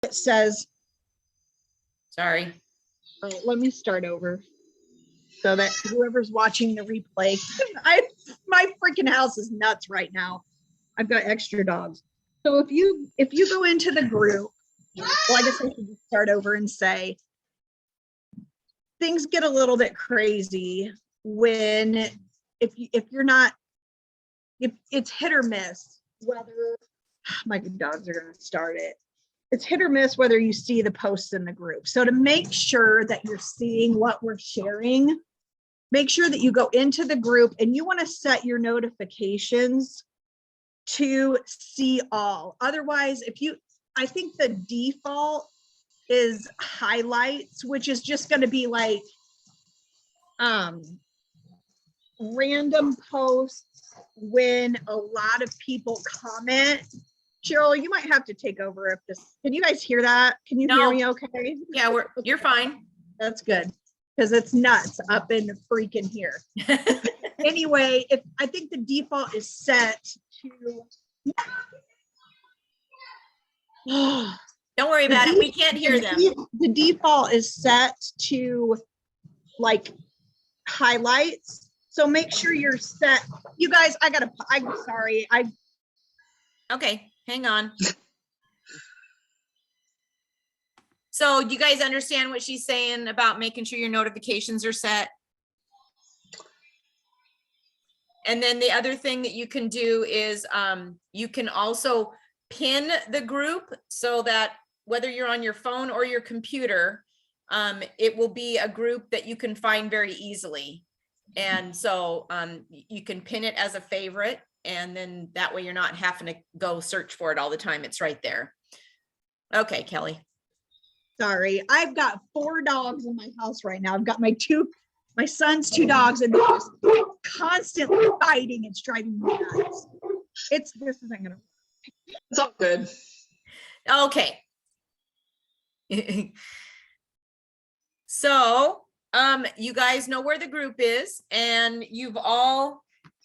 It says, Sorry. let me start over so that whoever's watching the replay, my freaking house is nuts right now. I've got extra dogs. So if you go into the group, well, I guess I should start over and say things get a little bit crazy when if you're not, if it's hit or miss, whether my dogs are going to start it. It's hit or miss whether you see the posts in the group. So to make sure that you're seeing what we're sharing, make sure that you go into the group and you want to set your notifications to see all. Otherwise, I think the default is highlights, which is just going to be like random posts when a lot of people comment. Cheryl, you might have to take over if this, can you guys hear that? Can you hear me okay? Yeah, you're fine. That's good, because it's nuts up in the freaking here. Anyway, I think the default is set to don't worry about it. We can't hear them. The default is set to like highlights. So make sure you're set. You guys, I'm sorry. Okay, hang on. So do you guys understand what she's saying about making sure your notifications are set? And then the other thing that you can do is you can also pin the group so that whether you're on your phone or your computer, it will be a group that you can find very easily. And so you can pin it as a favorite, and then that way you're not having to go search for it all the time. It's right there. Okay, Kelly. Sorry, I've got 4 dogs in my house right now. I've got my son's 2 dogs, and they're just constantly fighting. It's driving me nuts. This isn't gonna. It's all good. Okay. So you guys know where the group is, and you've all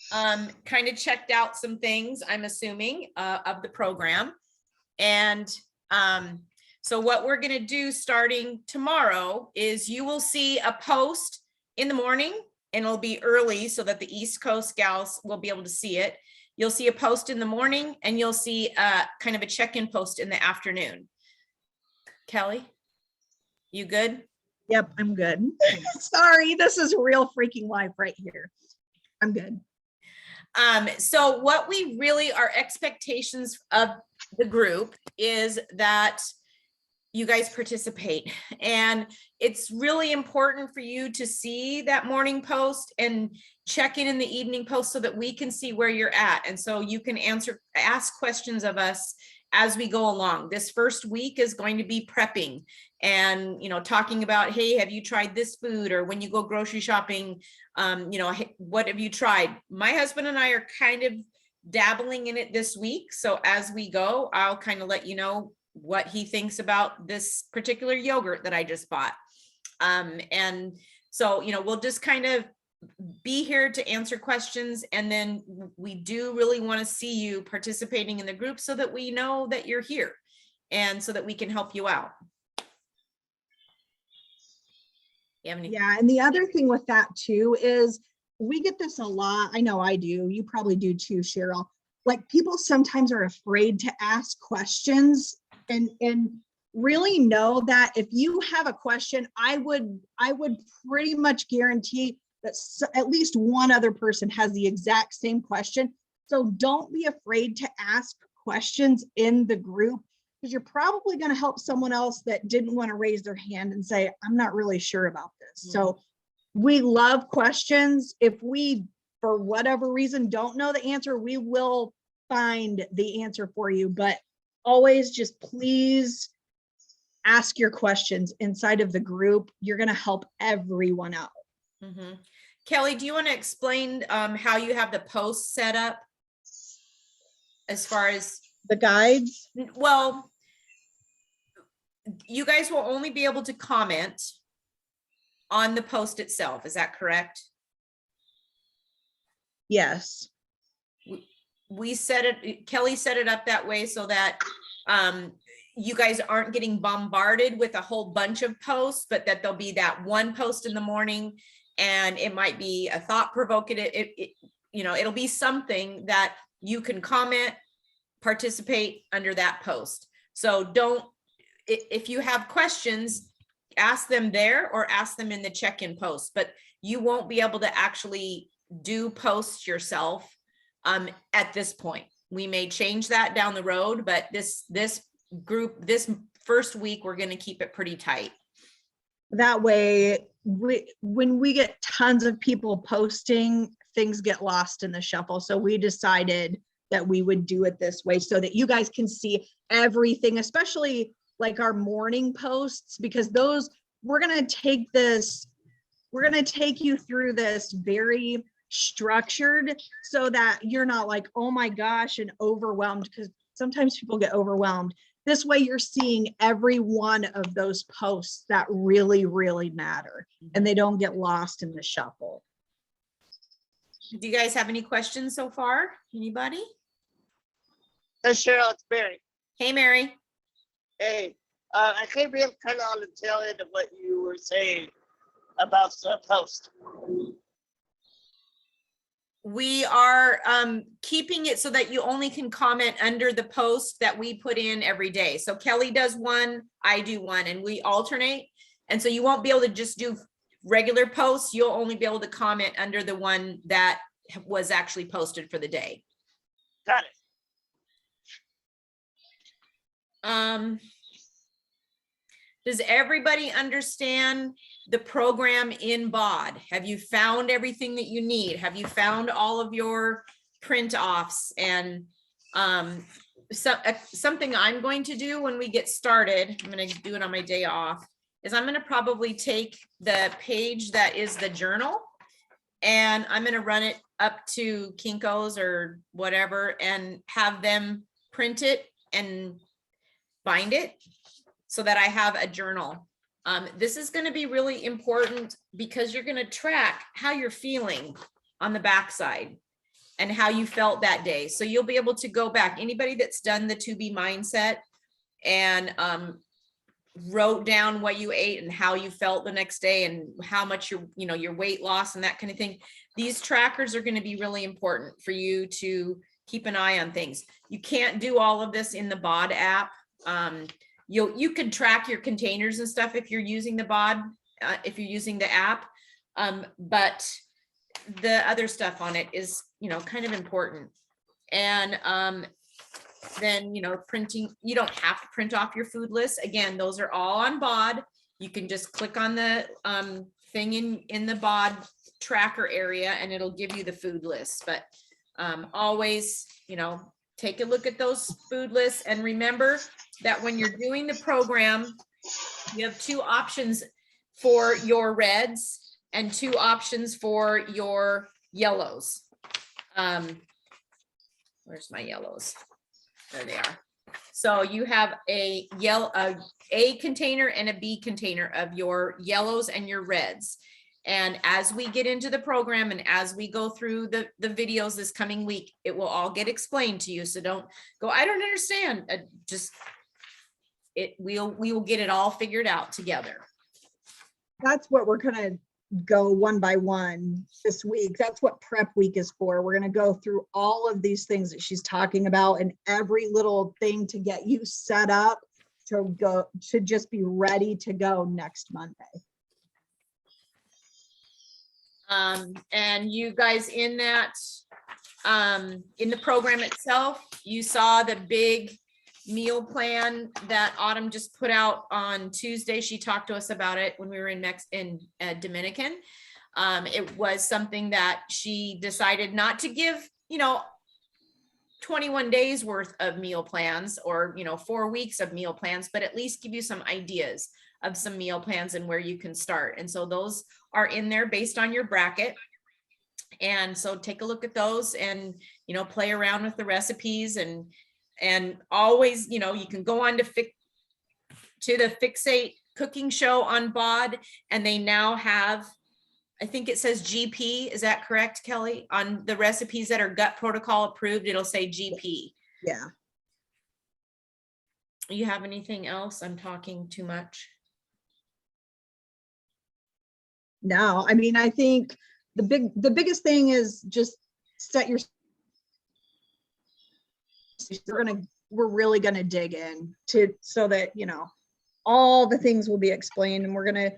kind of checked out some things, I'm assuming, of the program. And so what we're going to do starting tomorrow is you will see a post in the morning, and it'll be early so that the East Coast gals will be able to see it. You'll see a post in the morning, and you'll see kind of a check-in post in the afternoon. Kelly, you good? Yep, I'm good. Sorry, this is real freaking life right here. I'm good. So what we really, our expectations of the group is that you guys participate, and it's really important for you to see that morning post and check in the evening post so that we can see where you're at. And so you can ask questions of us as we go along. This first week is going to be prepping and, talking about, hey, have you tried this food? Or when you go grocery shopping, hey, what have you tried? My husband and I are kind of dabbling in it this week. So as we go, I'll kind of let you know what he thinks about this particular yogurt that I just bought. And so, we'll just kind of be here to answer questions. And then we do really want to see you participating in the group so that we know that you're here and so that we can help you out. Yeah, and the other thing with that too is we get this a lot. I know I do. You probably do too, Cheryl. Like, people sometimes are afraid to ask questions, and really know that if you have a question, I would pretty much guarantee that at least one other person has the exact same question. So don't be afraid to ask questions in the group, because you're probably going to help someone else that didn't want to raise their hand and say, I'm not really sure about this. So we love questions. If we, for whatever reason, don't know the answer, we will find the answer for you. But always just please ask your questions inside of the group. You're going to help everyone out. Mm-hmm. Kelly, do you want to explain how you have the post set up as far as the guides? Well, you guys will only be able to comment on the post itself. Is that correct? Yes. We set it, Kelly set it up that way so that you guys aren't getting bombarded with a whole bunch of posts, but that there'll be that one post in the morning, and it might be a thought provoking. It'll be something that you can comment, participate under that post. So if you have questions, ask them there or ask them in the check-in post, but you won't be able to actually do posts yourself at this point. We may change that down the road, but this group, this first week, we're going to keep it pretty tight. That way, when we get tons of people posting, things get lost in the shuffle. So we decided that we would do it this way so that you guys can see everything, especially like our morning posts, because those, we're going to take you through this very structured so that you're not like, oh my gosh, and overwhelmed, because sometimes people get overwhelmed. This way you're seeing every one of those posts that really, really matter, and they don't get lost in the shuffle. Do you guys have any questions so far? Anybody? Hey, Cheryl, it's Mary. Hey, Mary. Hey, I came in kind of on the tail end of what you were saying about the post. We are keeping it so that you only can comment under the post that we put in every day. So Kelly does one, I do one, and we alternate. And so you won't be able to just do regular posts. You'll only be able to comment under the one that was actually posted for the day. Got it. Does everybody understand the program in BOD? Have you found everything that you need? Have you found all of your print offs? And something I'm going to do when we get started, I'm going to do it on my day off, is I'm going to probably take the page that is the journal, and I'm going to run it up to Kinko's or whatever and have them print it and bind it so that I have a journal. This is going to be really important because you're going to track how you're feeling on the backside and how you felt that day. So you'll be able to go back. Anybody that's done the 2B mindset and wrote down what you ate and how you felt the next day and how much your weight loss and that kind of thing. These trackers are going to be really important for you to keep an eye on things. You can't do all of this in the BOD app. You can track your containers and stuff if you're using the BOD, if you're using the app, but the other stuff on it is, kind of important. And then, printing, you don't have to print off your food list. Again, those are all on BOD. You can just click on the thing in the BOD tracker area and it'll give you the food list. But always, take a look at those food lists, and remember that when you're doing the program, you have 2 options for your reds and 2 options for your yellows. Where's my yellows? There they are. So you have a A container and a B container of your yellows and your reds. And as we get into the program and as we go through the videos this coming week, it will all get explained to you. So don't go, I don't understand. We will get it all figured out together. That's what we're going to go one by one this week. That's what prep week is for. We're going to go through all of these things that she's talking about and every little thing to get you set up to just be ready to go next Monday. And you guys in that, in the program itself, you saw the big meal plan that Autumn just put out on Tuesday. She talked to us about it when we were in Dominican. It was something that she decided not to give, 21 days worth of meal plans or, 4 weeks of meal plans, but at least give you some ideas of some meal plans and where you can start. And so those are in there based on your bracket. And so take a look at those and, play around with the recipes and always, you can go on to the Fixate cooking show on BOD, and they now have, I think it says GP. Is that correct, Kelly? On the recipes that are gut protocol approved, it'll say GP. Yeah. You have anything else? I'm talking too much. No, I mean, I think the biggest thing is just set your, we're really gonna dig in to, so that, you know, all the things will be explained, and we're gonna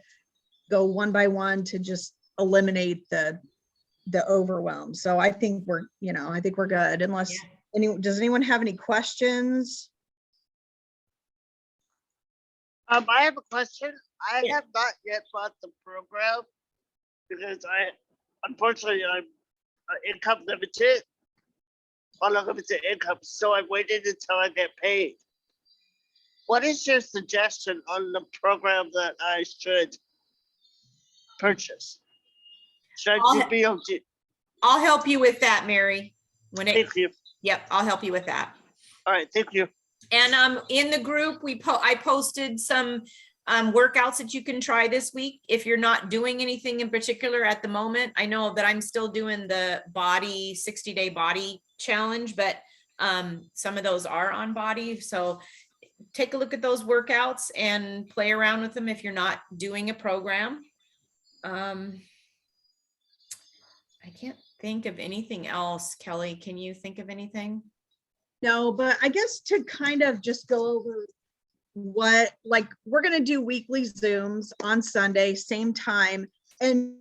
go one by one to just eliminate the overwhelm. So I think we're, you know, I think we're good, unless does anyone have any questions? I have a question. I Yeah. have not yet bought the program because unfortunately, I'm income limited, on a limited income, so I waited until I get paid. What is your suggestion on the program that I should purchase? Should I do BOG? I'll help you with that, Mary. Thank you. Yep, I'll help you with that. All right, thank you. And in the group, I posted some workouts that you can try this week if you're not doing anything in particular at the moment. I know that I'm still doing the 60-day body challenge, but some of those are on Body. So take a look at those workouts and play around with them if you're not doing a program. I can't think of anything else. Kelly, can you think of anything? No, but I guess to kind of just go over what, like, we're going to do weekly Zooms on Sunday, same time. And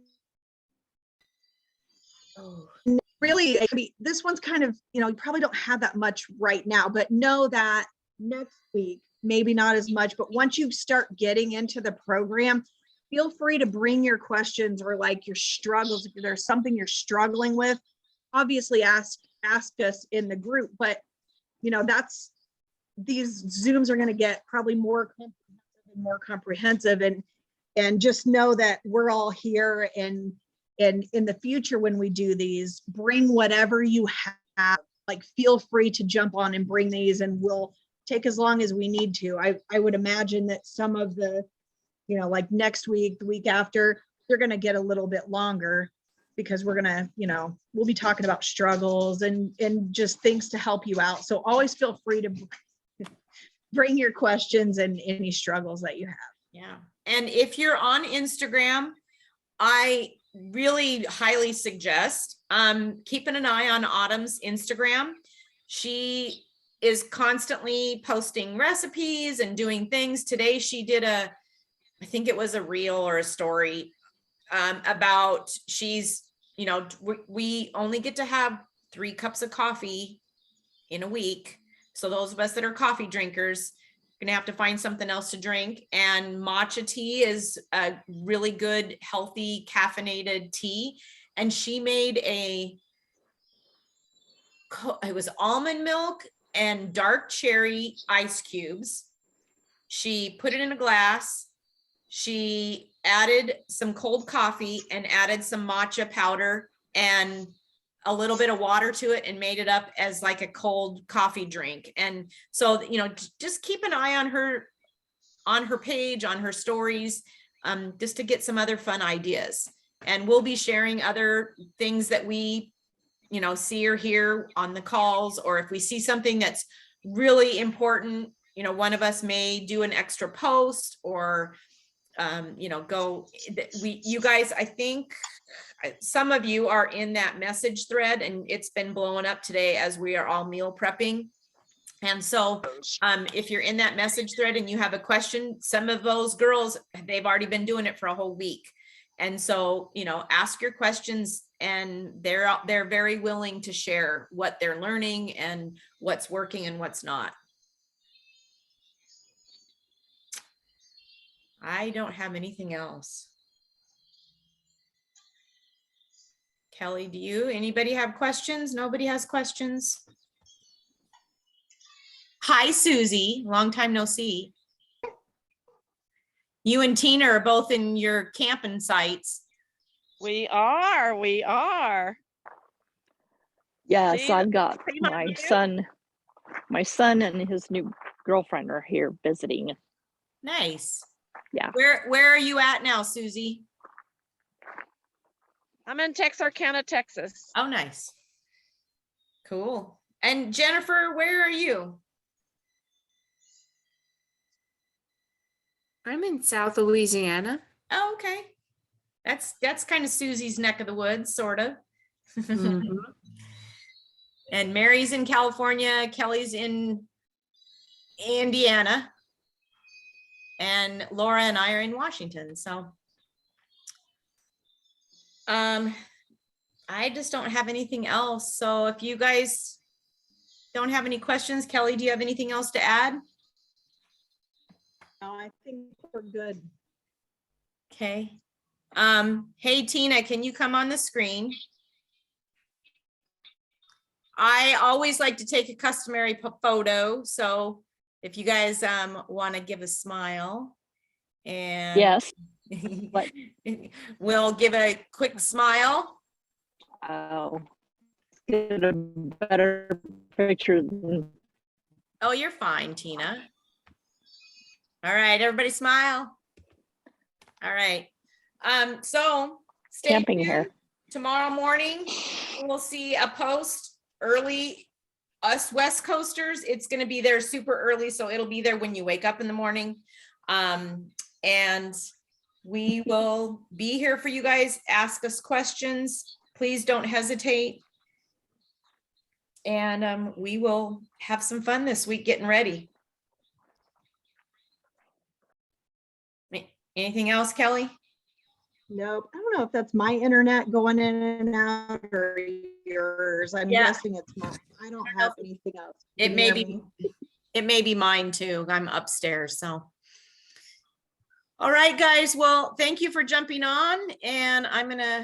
really, this one's kind of, you know, you probably don't have that much right now, but know that next week, maybe not as much, but once you start getting into the program, feel free to bring your questions or like your struggles. If there's something you're struggling with, obviously ask us in the group, but you know, these Zooms are going to get probably more comprehensive, and just know that we're all here, and in the future, when we do these, bring whatever you have, like feel free to jump on and bring these, and we'll take as long as we need to. I would imagine that some of the, you know, like next week, the week after, they're going to get a little bit longer, because we're going to, you know, we'll be talking about struggles and just things to help you out. So always feel free to bring your questions and any struggles that you have. Yeah. And if you're on Instagram, I really highly suggest keeping an eye on Autumn's Instagram. She is constantly posting recipes and doing things. Today she did I think it was a reel or a story about you know, we only get to have 3 cups of coffee in a week. So those of us that are coffee drinkers are gonna have to find something else to drink. And matcha tea is a really good, healthy, caffeinated tea. And she made it was almond milk and dark cherry ice cubes. She put it in a glass. She added some cold coffee and added some matcha powder and a little bit of water to it, and made it up as like a cold coffee drink. And so, you know, just keep an eye on her page, on her stories, just to get some other fun ideas. And we'll be sharing other things that we, you know, see or hear on the calls, or if we see something that's really important, you know, one of us may do an extra post, or you know, you guys, I think some of you are in that message thread, and it's been blowing up today as we are all meal prepping. And so if you're in that message thread and you have a question, some of those girls, they've already been doing it for a whole week. And so, you know, ask your questions, and they're very willing to share what they're learning and what's working and what's not. I don't have anything else. Kelly, do you? Anybody have questions? Nobody has questions? Hi, Susie. Long time no see. You and Tina are both in your camping sites. We are. Yes, Tina, I've got say hi my to you. son. My son and his new girlfriend are here visiting. Nice. Yeah. Where are you at now, Susie? I'm in Texarkana, Texas. Oh, nice. Cool. And Jennifer, where are you? I'm in South Louisiana. Oh, okay. That's kind of Susie's neck of the woods, sort of. Mhm. And Mary's in California, Kelly's in Indiana, and Laura and I are in Washington. So I just don't have anything else. So if you guys don't have any questions, Kelly, do you have anything else to add? No, I think we're good. Okay. Hey, Tina, can you come on the screen? I always like to take a customary photo. So if you guys want to give a smile and Yes. What? we'll give a quick smile. Oh, get a better picture than Oh, you're fine, Tina. All right, everybody smile. All right. So stay camping tuned. here. Tomorrow morning, we'll see a post early. Us West Coasters, it's going to be there super early, so it'll be there when you wake up in the morning. And we will be here for you guys. Ask us questions. Please don't hesitate. And we will have some fun this week getting ready. Anything else, Kelly? Nope. I don't know if that's my internet going in and out or yours. I'm Yeah. guessing it's mine. I don't have anything else. It Can may you be, hear me? it may be mine too. I'm upstairs, so. All right, guys. Well, thank you for jumping on, and I'm gonna